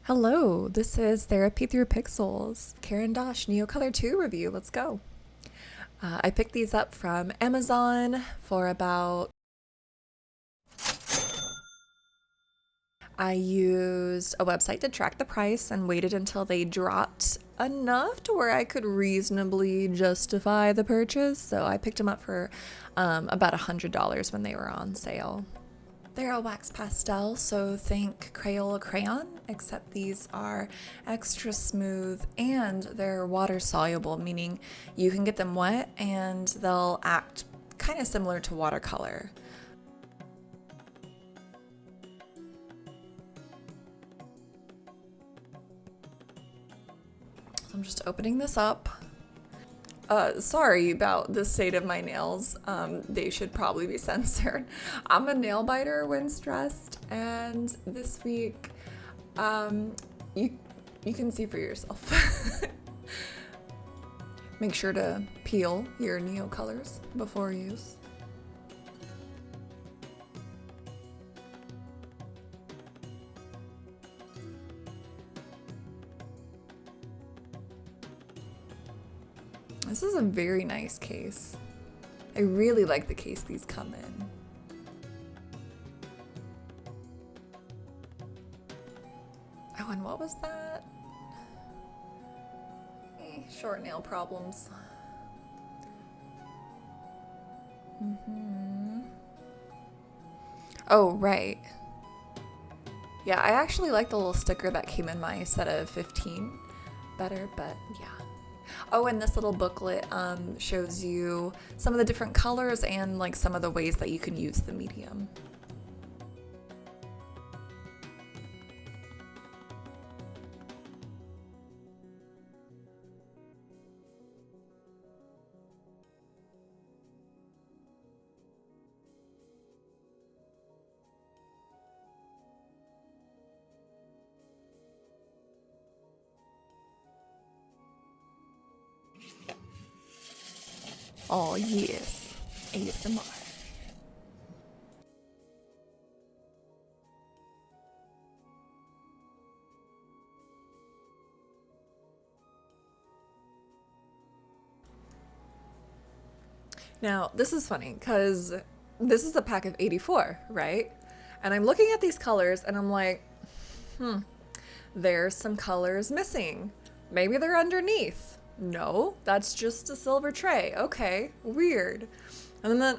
Hello, this is Therapy Through Pixels, Carand Neocolor II review. Let's go. I picked these up from Amazon for about... I used a website to track the price and waited until they dropped enough to where I could reasonably justify the purchase. So I picked them up for about $100 when they were on sale. They're a wax pastel, so think Crayola crayon, except these are extra smooth and they're water soluble, meaning you can get them wet and they'll act kind of similar to watercolor. So I'm just opening this up. Sorry about the state of my nails. They should probably be censored. I'm a nail biter when stressed, and this week, you can see for yourself. Make sure to peel your Neocolors before use. This is a very nice case. I really like the case these come in. Oh, and what was that? Short nail problems. Oh, right. Yeah, I actually like the little sticker that came in my set of 15 better, but yeah. Oh, and this little booklet shows you some of the different colors and like some of the ways that you can use the medium. Oh yes, ASMR. Now, this is funny because this is a pack of 84, right? And I'm looking at these colors and I'm like, there's some colors missing. Maybe they're underneath. No, that's just a silver tray. Okay, weird. And then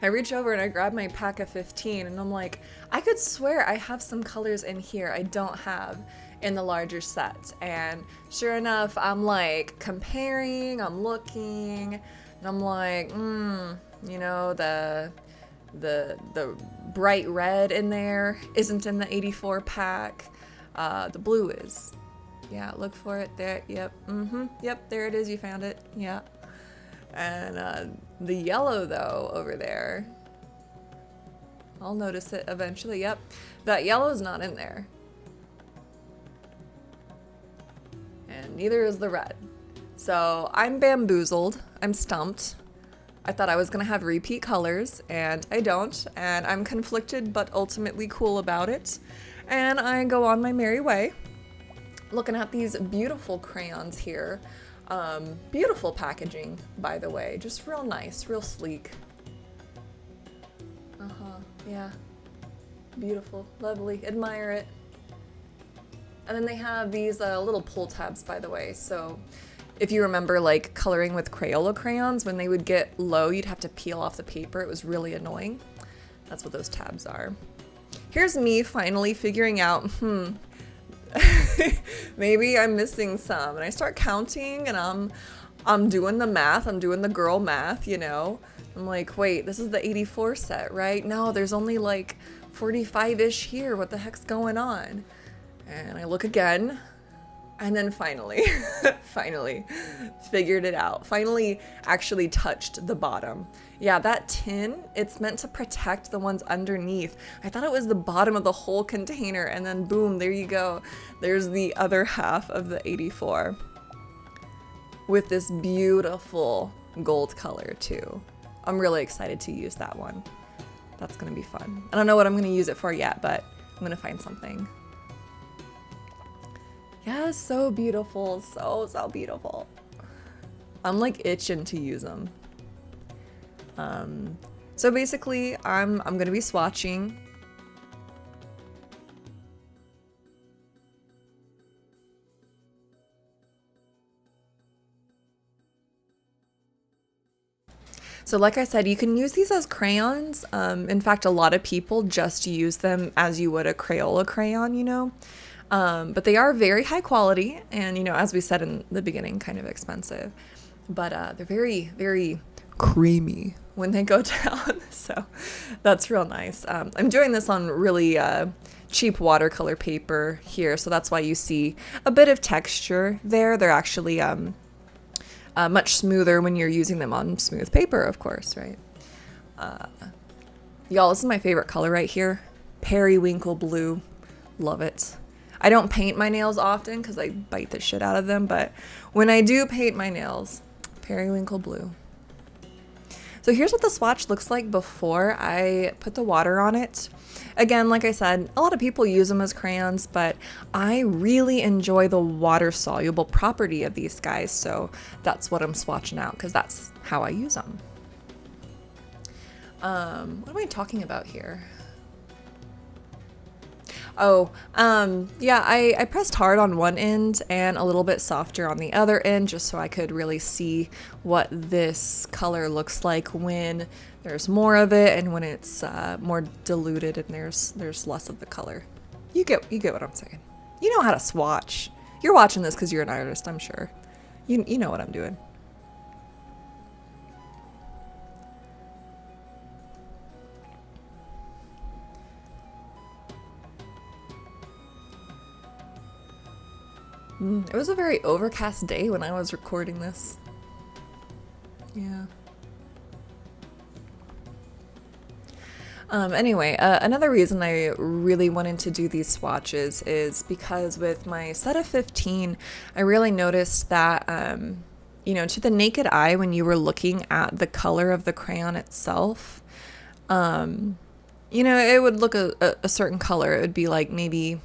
I reach over and I grab my pack of 15 and I'm like, I could swear I have some colors in here I don't have in the larger set. And sure enough, I'm like comparing, I'm looking, and I'm like, you know, the bright red in there isn't in the 84 pack. The blue is. Yeah, look for it there. Yep. Yep, there it is. You found it. Yeah. And the yellow though over there, I'll notice it eventually. Yep. That yellow is not in there. And neither is the red. So I'm bamboozled. I'm stumped. I thought I was gonna have repeat colors and I don't. And I'm conflicted but ultimately cool about it. And I go on my merry way. Looking at these beautiful crayons here. Beautiful packaging, by the way. Just real nice, real sleek. Yeah. Beautiful, lovely, admire it. And then they have these little pull tabs, by the way. So if you remember like coloring with Crayola crayons, when they would get low, you'd have to peel off the paper. It was really annoying. That's what those tabs are. Here's me finally figuring out, maybe I'm missing some. And I start counting and I'm doing the math. I'm doing the girl math, you know. I'm like, wait, this is the 84 set, right? No, there's only like 45-ish here. What the heck's going on? And I look again. And then finally, finally figured it out. Finally actually touched the bottom. Yeah, that tin, it's meant to protect the ones underneath. I thought it was the bottom of the whole container, and then boom, there you go. There's the other half of the 84 with this beautiful gold color too. I'm really excited to use that one. That's gonna be fun. I don't know what I'm gonna use it for yet, but I'm gonna find something. Yeah, so beautiful. So, so beautiful. I'm like itching to use them. So basically, I'm gonna be swatching. So like I said, you can use these as crayons. In fact, a lot of people just use them as you would a Crayola crayon, you know. But they are very high quality and, you know, as we said in the beginning, kind of expensive. But they're very, very creamy when they go down. So that's real nice. I'm doing this on really cheap watercolor paper here. So that's why you see a bit of texture there. They're actually much smoother when you're using them on smooth paper, of course, right? Y'all, this is my favorite color right here. Periwinkle blue. Love it. I don't paint my nails often because I bite the shit out of them, but when I do paint my nails, periwinkle blue. So here's what the swatch looks like before I put the water on it. Again, like I said, a lot of people use them as crayons, but I really enjoy the water-soluble property of these guys, so that's what I'm swatching out because that's how I use them. What am I talking about here? Oh, yeah, I pressed hard on one end and a little bit softer on the other end just so I could really see what this color looks like when there's more of it and when it's more diluted and there's less of the color. You get what I'm saying. You know how to swatch. You're watching this because you're an artist, I'm sure. You know what I'm doing. It was a very overcast day when I was recording this. Yeah. Anyway, another reason I really wanted to do these swatches is because with my set of 15, I really noticed that, you know, to the naked eye, when you were looking at the color of the crayon itself, you know, it would look a certain color. It would be like maybe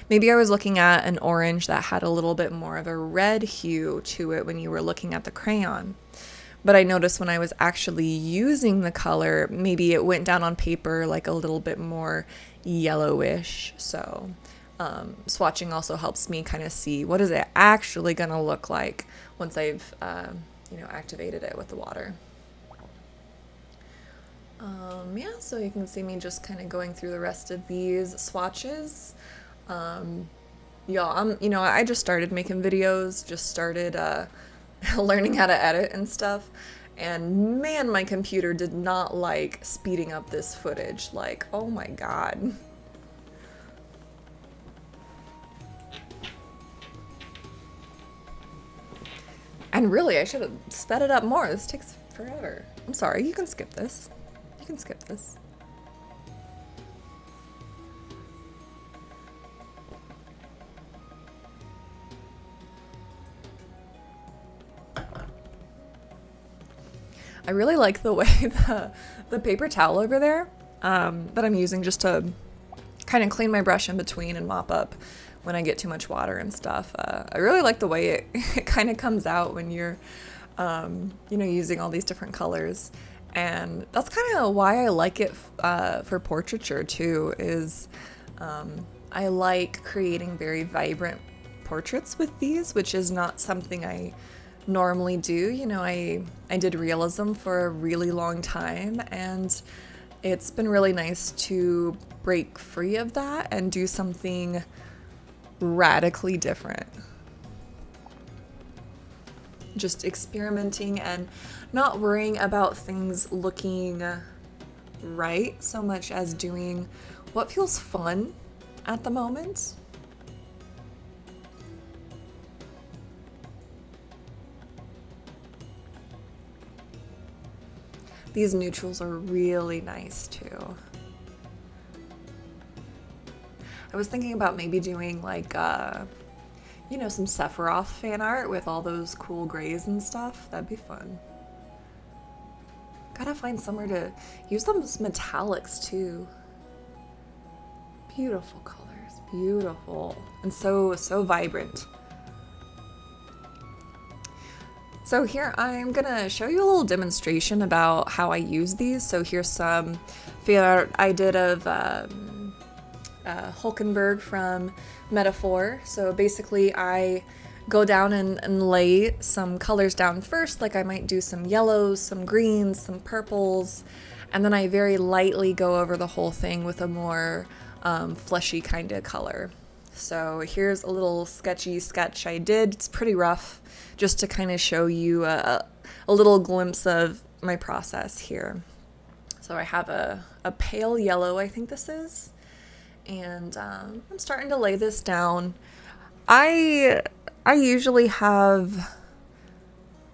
I was looking at an orange that had a little bit more of a red hue to it when you were looking at the crayon. But I noticed when I was actually using the color, maybe it went down on paper like a little bit more yellowish. So swatching also helps me kind of see what is it actually going to look like once I've, you know, activated it with the water. Yeah, so you can see me just kind of going through the rest of these swatches. Yeah, you know, I just started making videos, just started learning how to edit and stuff, and man, my computer did not like speeding up this footage. Like, oh my god. And really, I should have sped it up more. This takes forever. I'm sorry, you can skip this. You can skip this. I really like the way the paper towel over there that I'm using just to kind of clean my brush in between and mop up when I get too much water and stuff. I really like the way it kind of comes out when you're, you know, using all these different colors. And that's kind of why I like it for portraiture too, is I like creating very vibrant portraits with these, which is not something I normally do. You know, I did realism for a really long time, and it's been really nice to break free of that and do something radically different. Just experimenting and not worrying about things looking right so much as doing what feels fun at the moment. These neutrals are really nice too. I was thinking about maybe doing like, you know, some Sephiroth fan art with all those cool grays and stuff. That'd be fun. Gotta find somewhere to use those metallics too. Beautiful colors, Beautiful. And so, so vibrant. So here I'm gonna show you a little demonstration about how I use these. So here's some fan art I did of Hulkenberg from Metaphor. So basically I go down and lay some colors down first, like I might do some yellows, some greens, some purples, and then I very lightly go over the whole thing with a more fleshy kind of color. So here's a little sketchy sketch I did. It's pretty rough, just to kind of show you a little glimpse of my process here. So I have a pale yellow, I think this is, and I'm starting to lay this down. I usually have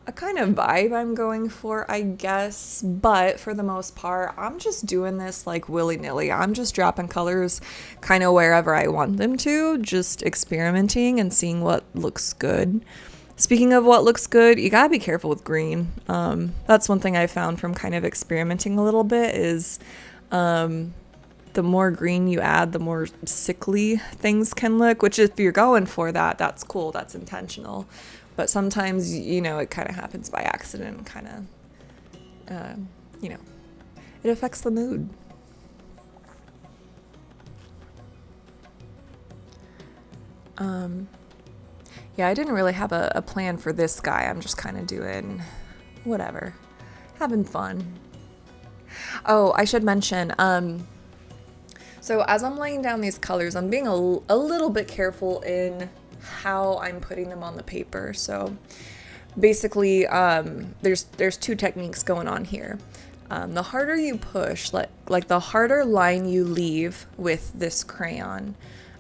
a kind of vibe I'm going for, I guess, but for the most part, I'm just doing this like willy-nilly. I'm just dropping colors kind of wherever I want them to, just experimenting and seeing what looks good. Speaking of what looks good, you gotta be careful with green. That's one thing I found from kind of experimenting a little bit is the more green you add, the more sickly things can look, which if you're going for that, that's cool, that's intentional. But sometimes, you know, it kind of happens by accident, kind of, you know, it affects the mood. Yeah, I didn't really have a plan for this guy. I'm just kind of doing whatever, having fun. Oh, I should mention, so as I'm laying down these colors, I'm being a little bit careful in how I'm putting them on the paper. So basically, there's two techniques going on here. The harder you push, like the harder line you leave with this crayon,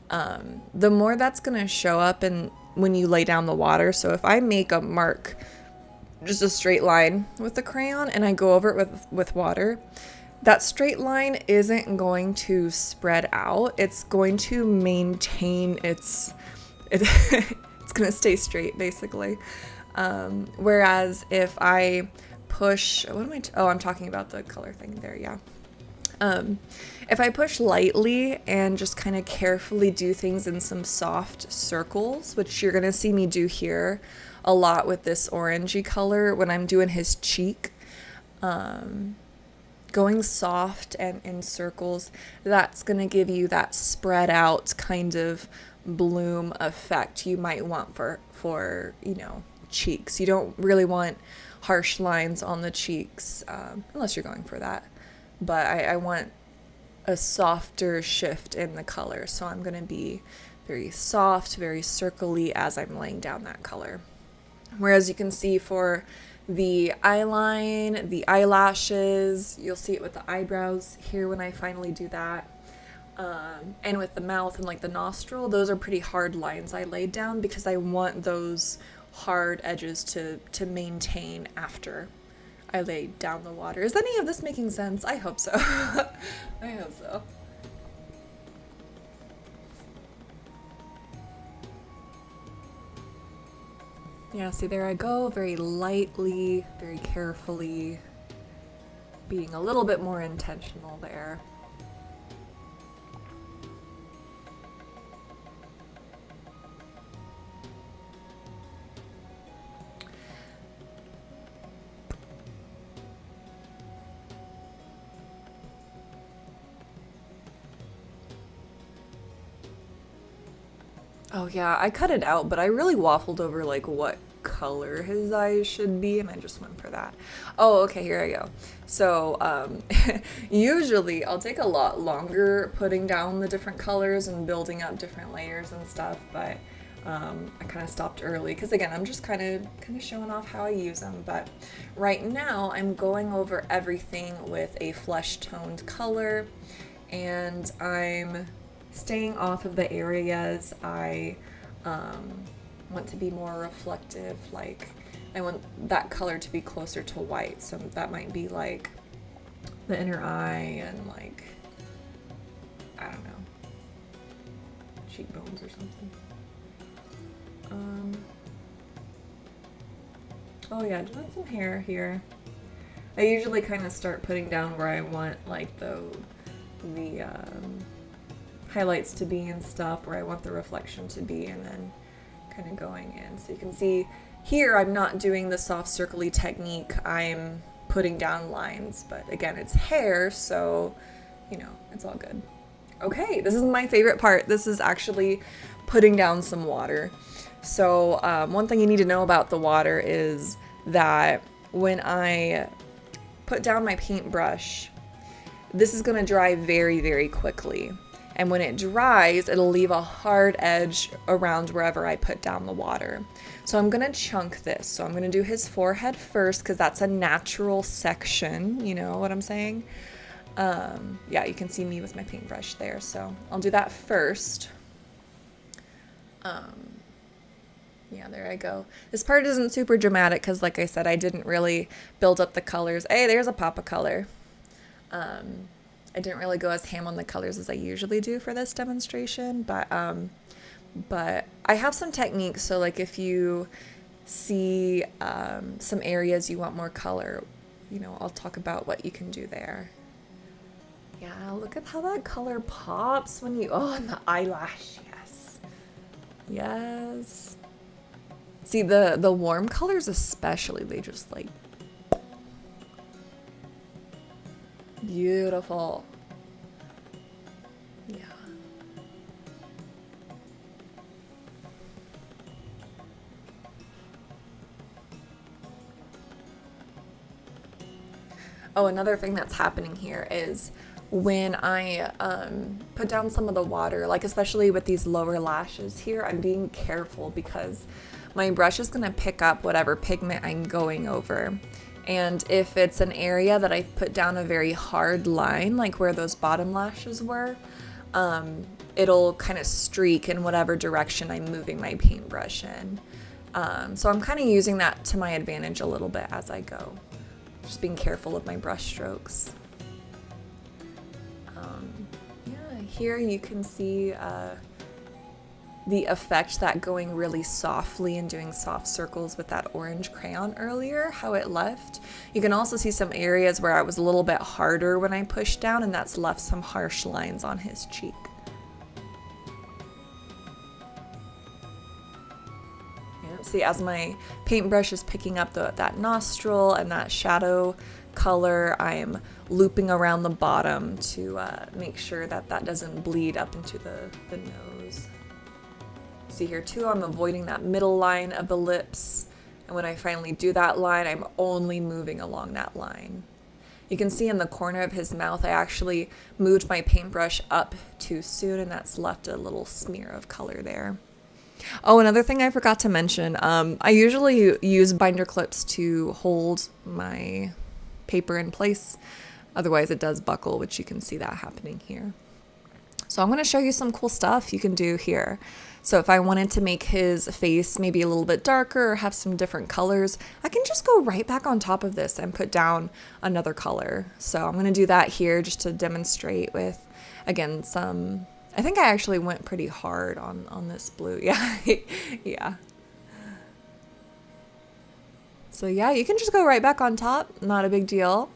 the more that's gonna show up in when you lay down the water. So if I make a mark, just a straight line with the crayon, and I go over it with water, that straight line isn't going to spread out. It's going to maintain it's gonna stay straight, basically. Whereas if I push, I'm talking about the color thing there, yeah. If I push lightly and just kind of carefully do things in some soft circles, which you're gonna see me do here a lot with this orangey color when I'm doing his cheek, going soft and in circles, that's gonna give you that spread out kind of bloom effect you might want for you know, cheeks. You don't really want harsh lines on the cheeks, unless you're going for that. But I want a softer shift in the color, so I'm gonna be very soft, very circly as I'm laying down that color. Whereas you can see for the eyeline, the eyelashes, you'll see it with the eyebrows here when I finally do that. And with the mouth and like the nostril, those are pretty hard lines I laid down because I want those hard edges to maintain after I laid down the water. Is any of this making sense? I hope so. I hope so. Yeah, see, there I go, very lightly, very carefully, being a little bit more intentional there. Oh yeah, I cut it out, but I really waffled over like what color his eyes should be, and I just went for that. Oh, okay, here I go. So usually I'll take a lot longer putting down the different colors and building up different layers and stuff, but I kind of stopped early because again, I'm just kind of showing off how I use them. But right now I'm going over everything with a flesh toned color, and I'm staying off of the areas I want to be more reflective. Like I want that color to be closer to white, so that might be like the inner eye and like, I don't know, cheekbones or something. Oh yeah, doing some hair here. I usually kind of start putting down where I want like the highlights to be and stuff, where I want the reflection to be, and then kind of going in. So you can see here I'm not doing the soft circly technique, I'm putting down lines, but again, it's hair, so you know, it's all good. Okay, this is my favorite part. This is actually putting down some water. So one thing you need to know about the water is that when I put down my paintbrush, this is going to dry very, very quickly. And when it dries, it'll leave a hard edge around wherever I put down the water. So I'm going to chunk this. So I'm going to do his forehead first because that's a natural section. You know what I'm saying? Yeah, you can see me with my paintbrush there. So I'll do that first. Yeah, there I go. This part isn't super dramatic because, like I said, I didn't really build up the colors. Hey, there's a pop of color. I didn't really go as ham on the colors as I usually do for this demonstration, but I have some techniques. So like if you see some areas you want more color, you know, I'll talk about what you can do there. Yeah, look at how that color pops when you, oh, and the eyelash, yes. Yes. See, the warm colors especially, they just like, beautiful. Yeah. Oh, another thing that's happening here is when I put down some of the water, like especially with these lower lashes here, I'm being careful because my brush is going to pick up whatever pigment I'm going over. And if it's an area that I put down a very hard line, like where those bottom lashes were, it'll kind of streak in whatever direction I'm moving my paintbrush in. So I'm kind of using that to my advantage a little bit as I go. Just being careful of my brush strokes. Yeah, here you can see the effect that going really softly and doing soft circles with that orange crayon earlier, how it left. You can also see some areas where I was a little bit harder when I pushed down, and that's left some harsh lines on his cheek. Yeah, see, as my paintbrush is picking up that nostril and that shadow color, I'm looping around the bottom to make sure that that doesn't bleed up into the nose. See here too, I'm avoiding that middle line of the lips, and when I finally do that line, I'm only moving along that line. You can see in the corner of his mouth, I actually moved my paintbrush up too soon, and that's left a little smear of color there. Oh, another thing I forgot to mention, I usually use binder clips to hold my paper in place. Otherwise it does buckle, which you can see that happening here. So I'm going to show you some cool stuff you can do here. So if I wanted to make his face maybe a little bit darker or have some different colors, I can just go right back on top of this and put down another color. So I'm going to do that here just to demonstrate with, again, some, I think I actually went pretty hard on this blue. Yeah. Yeah. So yeah, you can just go right back on top. Not a big deal.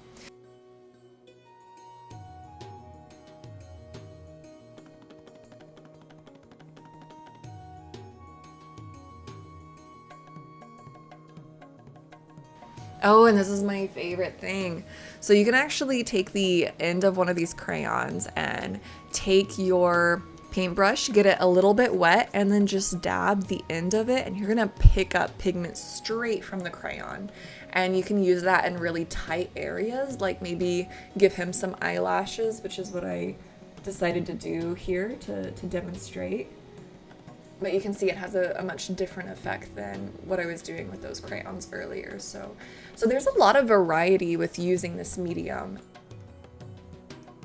Oh, and this is my favorite thing. So you can actually take the end of one of these crayons and take your paintbrush, get it a little bit wet, and then just dab the end of it, and you're gonna pick up pigment straight from the crayon. And you can use that in really tight areas, like maybe give him some eyelashes, which is what I decided to do here to demonstrate. But you can see it has a much different effect than what I was doing with those crayons earlier. So there's a lot of variety with using this medium.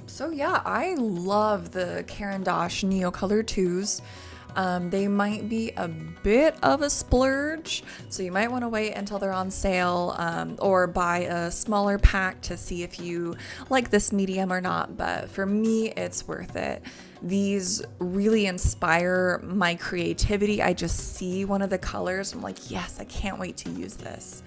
So yeah, I love the Carand Neocolor IIs. They might be a bit of a splurge, so you might want to wait until they're on sale, or buy a smaller pack to see if you like this medium or not. But for me, it's worth it. These really inspire my creativity. I just see one of the colors, I'm like, yes, I can't wait to use this.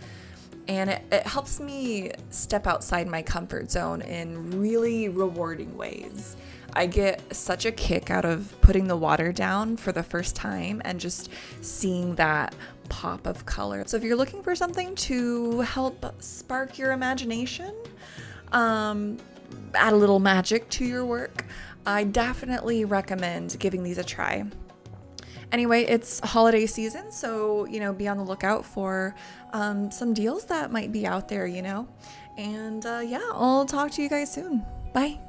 And it helps me step outside my comfort zone in really rewarding ways. I get such a kick out of putting the water down for the first time and just seeing that pop of color. So if you're looking for something to help spark your imagination, add a little magic to your work, I definitely recommend giving these a try. Anyway, it's holiday season, so, be on the lookout for some deals that might be out there, And yeah, I'll talk to you guys soon. Bye.